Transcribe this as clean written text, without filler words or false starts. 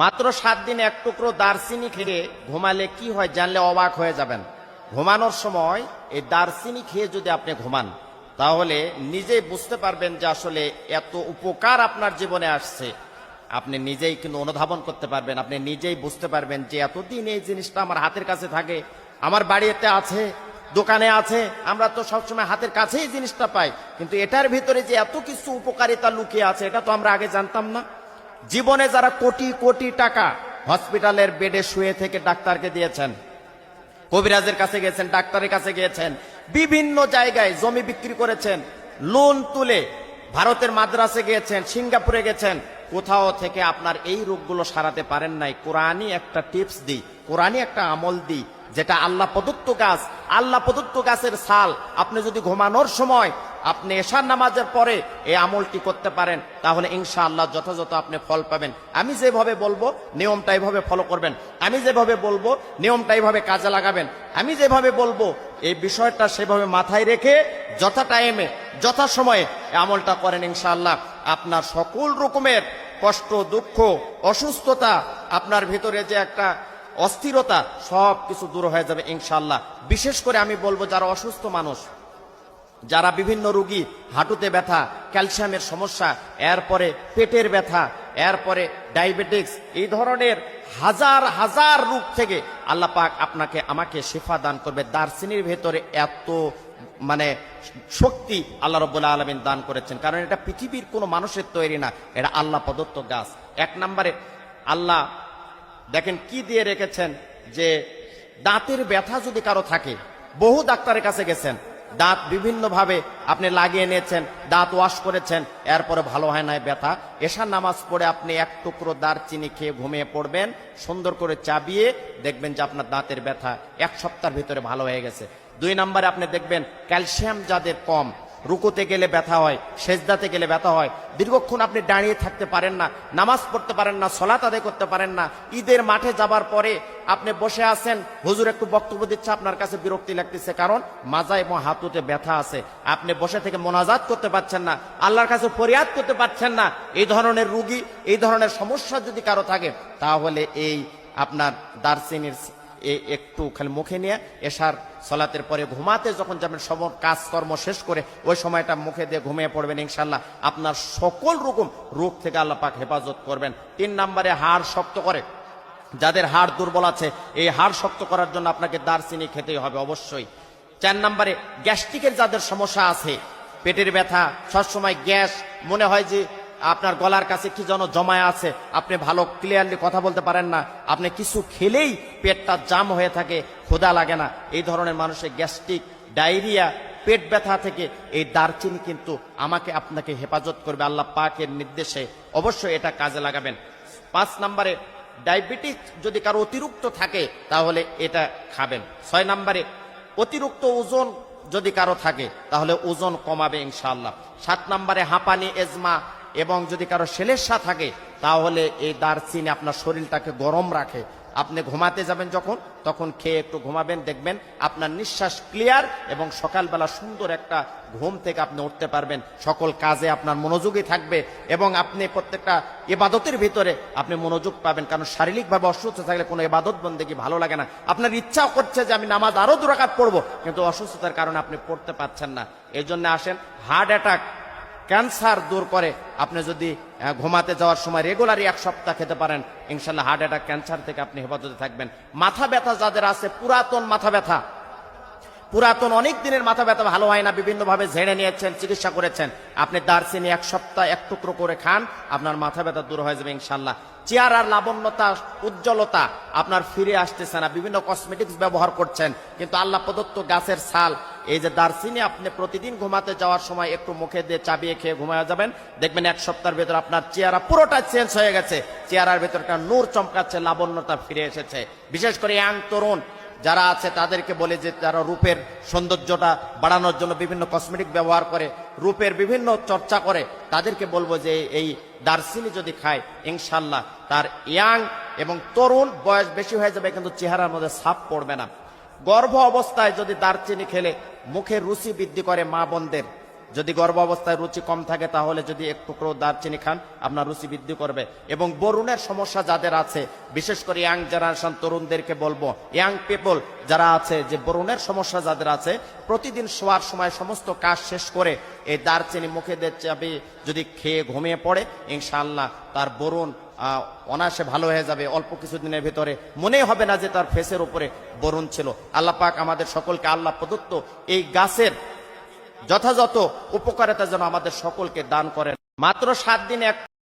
মাত্র 7 দিন এক টুকরো দারচিনি খেয়ে ঘুমালে কি হয় জানলে অবাক হয়ে যাবেন। ঘুমানোর সময় এই দারচিনি খেয়ে যদি আপনি ঘুমান তাহলে নিজেই বুঝতে পারবেন যে আসলে এত উপকার আপনার জীবনে আসছে। আপনি নিজেই কিন্তু অনুধাবন করতে পারবেন, আপনি নিজেই বুঝতে পারবেন যে এতদিন এই জিনিসটা আমার হাতের কাছে থাকে, আমার বাড়িতে আছে, দোকানে আছে, আমরা তো সবসময় হাতের কাছেই জিনিসটা পাই, কিন্তু এটার ভিতরে যে এত কিছু উপকারিতা লুকিয়ে আছে এটা তো আমরা আগে জানতাম না। জীবনে যারা কোটি কোটি টাকা হসপিটালের বেডে শুয়ে থেকে ডাক্তারকে দিয়েছেন, কবিরাজের কাছে গিয়েছেন, ডাক্তারের কাছে গিয়েছেন, বিভিন্ন জায়গায় জমি বিক্রি করেছেন, লোন তুলে ভারতের মাদ্রাসে গিয়েছেন, সিঙ্গাপুরে গেছেন, কোথাও থেকে আপনার এই রোগগুলো সারাতে পারেন নাই। কোরআনই একটা টিপস দিই, কোরআনই একটা আমল দিই, যেটা আল্লাহ প্রদত্ত গাছ, আল্লাহ প্রদত্ত গাছের ছাল আপনি যদি ঘুমানোর সময় আপনি এশার নামাজের পরে এই আমলটি করতে পারেন তাহলে ইনশাআল্লাহ যথাযথ আপনি ফল পাবেন। আমি যেভাবে বলবো নিয়মটা এইভাবে ফলো করবেন, আমি যেভাবে বলবো নিয়মটা এইভাবে কাজে লাগাবেন, আমি যেভাবে বলবো এই বিষয়টা সেভাবে মাথায় রেখে যথা টাইমে যথা সময়ে আমলটা করেন, ইনশাআল্লাহ আপনার সকল রকমের কষ্ট, দুঃখ, অসুস্থতা, আপনার ভিতরে যে একটা অস্থিরতা সব কিছু দূর হয়ে যাবে ইনশাআল্লাহ। বিশেষ করে আমি বলবো যারা অসুস্থ মানুষ, যারা বিভিন্ন রোগী, হাঁটুতে ব্যথা, ক্যালসিয়ামের সমস্যা, এরপরে পেটের ব্যথা, এরপরে ডায়াবেটিক্স, এই ধরনের হাজার হাজার রোগ থেকে আল্লাহ পাক আপনাকে আমাকে শিফা দান করবে। দারচিনির ভেতরে এত শক্তি আল্লাহ রাব্বুল আলামিন দান করেছেন, কারণ এটা পৃথিবীর কোনো মানুষের তৈরি না, এটা আল্লাহ প্রদত্ত গাছ। এক নম্বরে আল্লাহ দেখেন কি দিয়ে রেখেছেন, যে দাঁতের ব্যথা যদি কারো থাকে, বহু ডাক্তারের কাছে গেছেন, দাঁত বিভিন্ন ভাবে আপনি লাগিয়ে নিয়েছেন, দাঁত ওয়াশ করেছেন, এরপরে ভালো হয় না ব্যথা, এশার নামাজ পড়ে আপনি এক টুকরো দারচিনি খেয়ে ঘুমিয়ে পড়বেন, সুন্দর করে চাবিয়ে দেখবেন যে আপনার দাঁতের ব্যথা 1 সপ্তাহের ভিতরে ভালো হয়ে গেছে। 2 নম্বরে আপনি দেখবেন ক্যালসিয়াম যাদের কম, রুকুতে গেলে ব্যথা হয়, সেজদাতে গেলে ব্যথা হয়, দীর্ঘক্ষণ আপনি দাঁড়িয়ে থাকতে পারেন না, নামাজ পড়তে পারেন না, সালাত আদায় করতে পারেন না, ঈদের মাঠে যাবার পরে আপনি বসে আছেন, হুজুর একটু বক্তব্য দিচ্ছে, আপনার কাছে বিরক্তি লাগতেছে, কারণ মাজা এবং হাঁটুতে ব্যথা আছে, আপনি বসে থেকে মোনাজাত করতে পারছেন না, আল্লাহর কাছে ফরিয়াদ করতে পারছেন না, এই ধরনের রোগী, এই ধরনের সমস্যা যদি কারো থাকে তাহলে এই আপনার দারচিনির একটু খালি মুখে নিয়ে এশার সালাতের পরে ঘুমাতে যখন যাবেন, সব কাজকর্ম শেষ করে ওই সময়টা মুখে দিয়ে ঘুমিয়ে পড়বেন, ইনশাআল্লাহ আপনার সকল রকম রোগ থেকে আল্লাহ পাক হেফাজত করবেন। 3 নম্বরে হাড় শক্ত করে, যাদের হাড় দুর্বল আছে এই হাড় শক্ত করার জন্য আপনাকে দারচিনি খেতেই হবে অবশ্যই। 4 নম্বরে গ্যাস্ট্রিকের যাদের সমস্যা আছে, পেটের ব্যথা, সবসময় গ্যাস, মনে হয় যে আপনার গলার কাছে কি যেন জমায় আছে, আপনি ভালো ক্লিয়ারলি কথা বলতে পারেন না, আপনি কিছু খেলেই পেটটা জাম হয়ে থাকে, ক্ষুধা লাগে না, এই ধরনের মানুষের গ্যাস্ট্রিক, ডায়রিয়া, পেট ব্যথা থেকে এই দারচিনি কিন্তু আমাকে আপনাকে হেফাজত করবে আল্লাহ পাকের নির্দেশে, অবশ্যই এটা কাজে লাগাবেন। 5 নম্বরে ডায়াবেটিস যদি কারো অতিরিক্ত থাকে তাহলে এটা খাবেন। 6 নম্বরে অতিরিক্ত ওজন যদি কারো থাকে তাহলে ওজন কমাবে ইনশাআল্লাহ। 7 নম্বরে হাঁপানি, এজমা এবং যদি কারো সেলেসা থাকে তাহলে এই দারচিনি আপনার শরীরটাকে গরম রাখে। আপনি ঘুমাতে যাবেন যখন, তখন খেয়ে একটু ঘুমাবেন, দেখবেন আপনার নিঃশ্বাস ক্লিয়ার এবং সকালবেলা সুন্দর একটা ঘুম থেকে আপনি উঠতে পারবেন, সকল কাজে আপনার মনোযোগী থাকবে এবং আপনি প্রত্যেকটা ইবাদতের ভিতরে আপনি মনোযোগ পাবেন, কারণ শারীরিকভাবে অসুস্থ থাকলে কোনো ইবাদত বন্দেগী ভালো লাগে না, আপনার ইচ্ছাও করছে যে আমি নামাজ আরো 2 রাকাত পড়বো, কিন্তু অসুস্থতার কারণে আপনি পড়তে পারছেন না। এই জন্য আসেন, হার্ট অ্যাটাক, ক্যান্সার দূর করে আপনি যদি ঘুমাতে যাওয়ার সময় রেগুলারই 1 সপ্তাহ খেতে পারেন, ইনশাআল্লাহ হার্ট অ্যাটাক, ক্যান্সার থেকে আপনি হেফাজতে থাকবেন। মাথা ব্যথা যাদের আছে, পুরাতন মাথা ব্যথা, পুরাতন অনেক দিনের মাথা ব্যথা ভালো হয় না, বিভিন্ন ভাবে ঝেড়ে নিয়েছেন, চিকিৎসা করেছেন, আপনি দারচিনি 1 সপ্তাহ 1 টুকরো করে খান, আপনার মাথা ব্যথা দূর হয়ে যাবে ইনশাআল্লাহ। চেহারার লাবণ্যতা, উজ্জ্বলতা আপনার ফিরে আসতেছে না, বিভিন্ন কসমেটিক্স ব্যবহার করছেন, কিন্তু আল্লাহ প্রদত্ত গাছের ছাল, এই যে দারচিনি আপনি প্রতিদিন ঘুমাতে যাওয়ার সময় একটু মুখে দিয়ে চাবিয়ে খেয়ে ঘুমায় যাবেন, দেখবেন 1 সপ্তাহের ভেতর আপনার চেহারা পুরোটা চেঞ্জ হয়ে গেছে, চেহারার ভেতর একটা নূর চমকাচ্ছে, লাবণ্যতা ফিরে এসেছে। বিশেষ করে ইয়াং তরুণ যারা আছে তাদেরকে বলে যে যারা রূপের সৌন্দর্যটা বাড়ানোর জন্য বিভিন্ন কসমেটিক ব্যবহার করে, রূপের বিভিন্ন চর্চা করে, তাদেরকে বলবো যে এই দারচিনি যদি খায় ইনশাআল্লাহ তার ইয়াং এবং তরুণ, বয়স বেশি হয়ে যাবে কিন্তু চেহারার মধ্যে ছাপ পড়বে না। গর্ভ অবস্থায় যদি দারচিনি খেলে মুখের রুচি বৃদ্ধি করে, মা বোনদের যদি গর্ভ অবস্থায় রুচি কম থাকে তাহলে যদি এক টুকরো দারচিনি খান আপনার রুচি বৃদ্ধি করবে। এবং বরুণের সমস্যা যাদের আছে, বিশেষ করে ইয়াং জেনারেশন তরুণদেরকে বলবো, ইয়াং পিপল যারা আছে, যে বরুণের সমস্যা যাদের আছে, প্রতিদিন শোয়ার সময় সমস্ত কাজ শেষ করে এই দারচিনি মুখে দিয়ে যদি খেয়ে ঘুমিয়ে পড়ে, ইনশাআল্লাহ তার বরুণ অনায়াসে ভালো হয়ে যাবে। অল্প কিছুদিনের ভিতরে মনে হবে না যে তার ফেসের উপরে বরুণ ছিল। আল্লাহ পাক আমাদের সকলকে আল্লাহ প্রদত্ত এই গাছের যথাযথ উপকারিতা যেন আমাদের সকলকে দান করেন। মাত্র 7 দিন এক